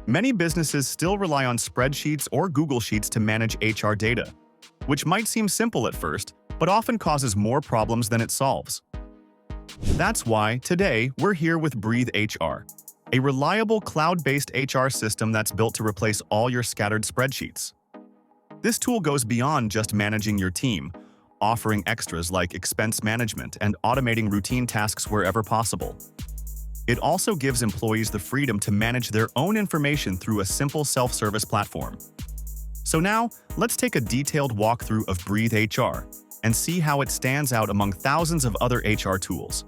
Many businesses still rely on spreadsheets or Google Sheets to manage HR data, which might seem simple at first, but often causes more problems than it solves. That's why, today, we're here with Breathe HR, a reliable cloud-based HR system that's built to replace all your scattered spreadsheets. This tool goes beyond just managing your team, offering extras like expense management and automating routine tasks wherever possible. It also gives employees the freedom to manage their own information through a simple self-service platform. So now, let's take a detailed walkthrough of Breathe HR and see how it stands out among thousands of other HR tools.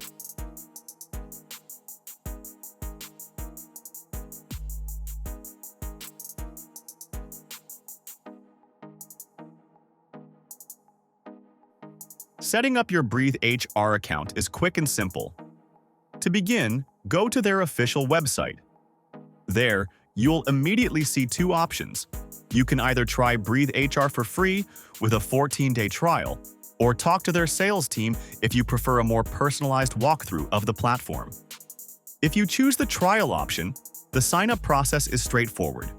Setting up your Breathe HR account is quick and simple. To begin, go to their official website. There, you'll immediately see two options. You can either try Breathe HR for free with a 14-day trial, or talk to their sales team if you prefer a more personalized walkthrough of the platform. If you choose the trial option, the sign-up process is straightforward.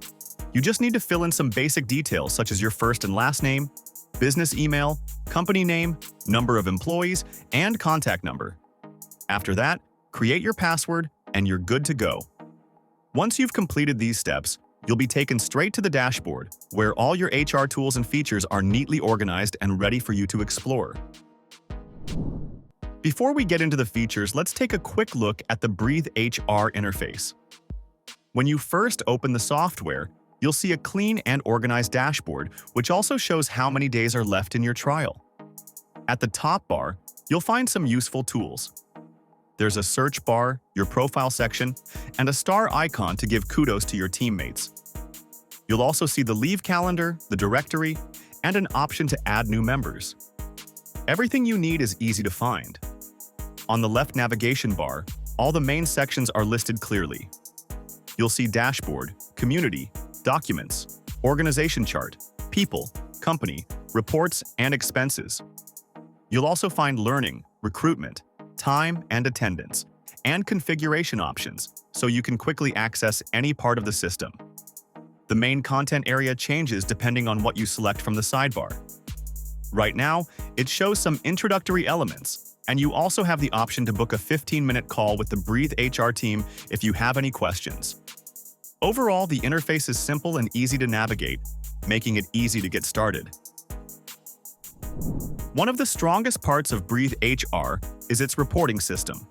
You just need to fill in some basic details such as your first and last name, business email, company name, number of employees, and contact number. After that, create your password, and you're good to go. Once you've completed these steps, you'll be taken straight to the dashboard, where all your HR tools and features are neatly organized and ready for you to explore. Before we get into the features, let's take a quick look at the Breathe HR interface. When you first open the software, you'll see a clean and organized dashboard, which also shows how many days are left in your trial. At the top bar, you'll find some useful tools. There's a search bar, your profile section, and a star icon to give kudos to your teammates. You'll also see the leave calendar, the directory, and an option to add new members. Everything you need is easy to find. On the left navigation bar, all the main sections are listed clearly. You'll see Dashboard, Community, Documents, Organization Chart, People, Company, Reports, and Expenses. You'll also find Learning, Recruitment, Time and Attendance, and configuration options, so you can quickly access any part of the system. The main content area changes depending on what you select from the sidebar. Right now, it shows some introductory elements, and you also have the option to book a 15-minute call with the Breathe HR team if you have any questions. Overall, the interface is simple and easy to navigate, making it easy to get started. One of the strongest parts of Breathe HR is its reporting system.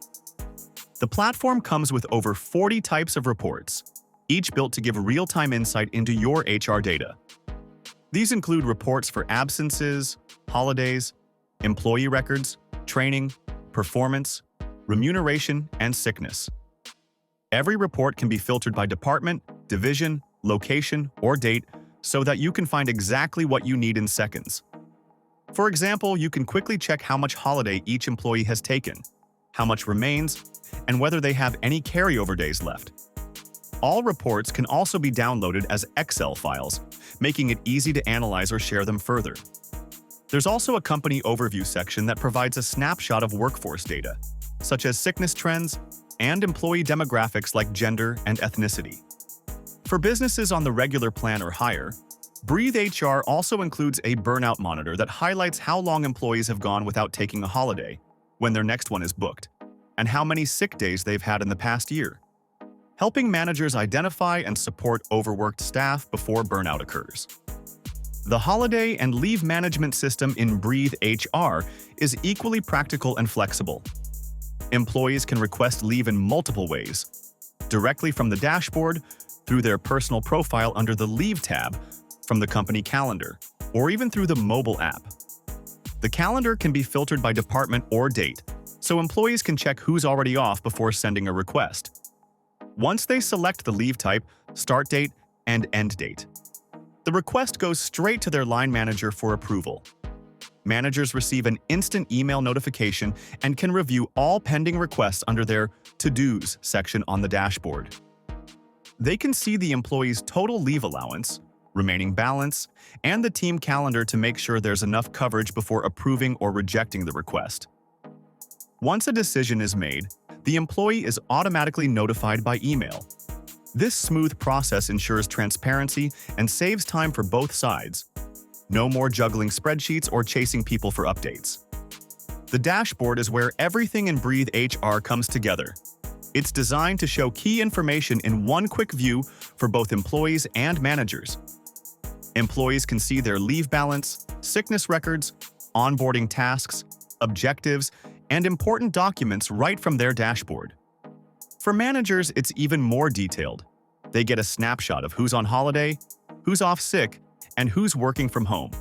The platform comes with over 40 types of reports, each built to give real-time insight into your HR data. These include reports for absences, holidays, employee records, training, performance, remuneration, and sickness. Every report can be filtered by department, division, location, or date so that you can find exactly what you need in seconds. For example, you can quickly check how much holiday each employee has taken, how much remains, and whether they have any carryover days left. All reports can also be downloaded as Excel files, making it easy to analyze or share them further. There's also a company overview section that provides a snapshot of workforce data, such as sickness trends and employee demographics like gender and ethnicity. For businesses on the regular plan or higher, Breathe HR also includes a burnout monitor that highlights how long employees have gone without taking a holiday, when their next one is booked, and how many sick days they've had in the past year, helping managers identify and support overworked staff before burnout occurs. The holiday and leave management system in Breathe HR is equally practical and flexible. Employees can request leave in multiple ways, directly from the dashboard, through their personal profile under the Leave tab, from the company calendar, or even through the mobile app. The calendar can be filtered by department or date, so employees can check who's already off before sending a request. Once they select the leave type, start date, and end date, the request goes straight to their line manager for approval. Managers receive an instant email notification and can review all pending requests under their To-Dos section on the dashboard. They can see the employee's total leave allowance, remaining balance, and the team calendar to make sure there's enough coverage before approving or rejecting the request. Once a decision is made, the employee is automatically notified by email. This smooth process ensures transparency and saves time for both sides. No more juggling spreadsheets or chasing people for updates. The dashboard is where everything in Breathe HR comes together. It's designed to show key information in one quick view for both employees and managers. Employees can see their leave balance, sickness records, onboarding tasks, objectives, and important documents right from their dashboard. For managers, it's even more detailed. They get a snapshot of who's on holiday, who's off sick, and who's working from home.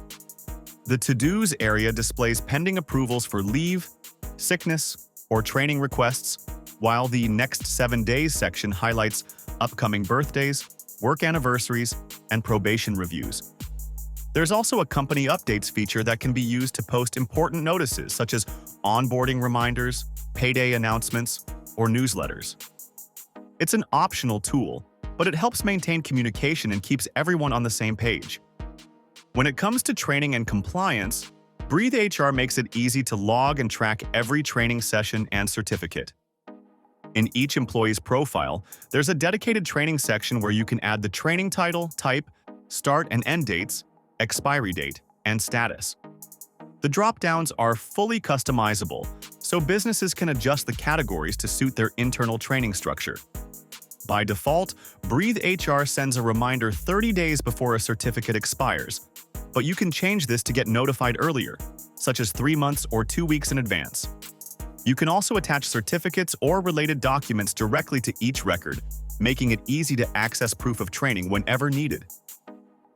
The To-Dos area displays pending approvals for leave, sickness, or training requests, while the Next 7 Days section highlights upcoming birthdays, work anniversaries, and probation reviews. There's also a company updates feature that can be used to post important notices such as onboarding reminders, payday announcements, or newsletters. It's an optional tool, but it helps maintain communication and keeps everyone on the same page. When it comes to training and compliance, Breathe HR makes it easy to log and track every training session and certificate. In each employee's profile, there's a dedicated training section where you can add the training title, type, start and end dates, expiry date, and status. The drop-downs are fully customizable, so businesses can adjust the categories to suit their internal training structure. By default, Breathe HR sends a reminder 30 days before a certificate expires, but you can change this to get notified earlier, such as 3 months or 2 weeks in advance. You can also attach certificates or related documents directly to each record, making it easy to access proof of training whenever needed.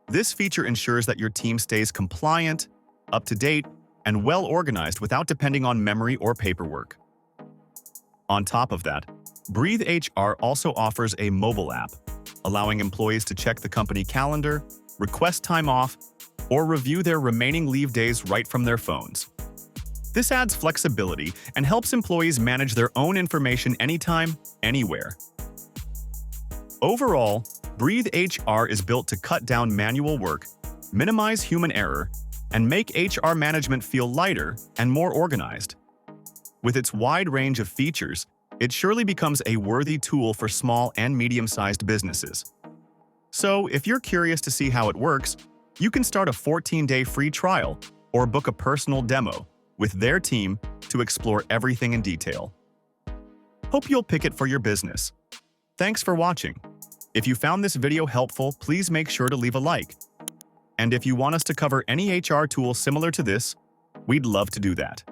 This feature ensures that your team stays compliant, up to date, and well organized without depending on memory or paperwork. On top of that, Breathe HR also offers a mobile app, allowing employees to check the company calendar, request time off, or review their remaining leave days right from their phones. This adds flexibility and helps employees manage their own information anytime, anywhere. Overall, Breathe HR is built to cut down manual work, minimize human error, and make HR management feel lighter and more organized. With its wide range of features, it surely becomes a worthy tool for small and medium-sized businesses. So, if you're curious to see how it works, you can start a 14-day free trial or book a personal demo with their team to explore everything in detail. Hope you'll pick it for your business. Thanks for watching. If you found this video helpful, please make sure to leave a like. And if you want us to cover any HR tool similar to this, we'd love to do that.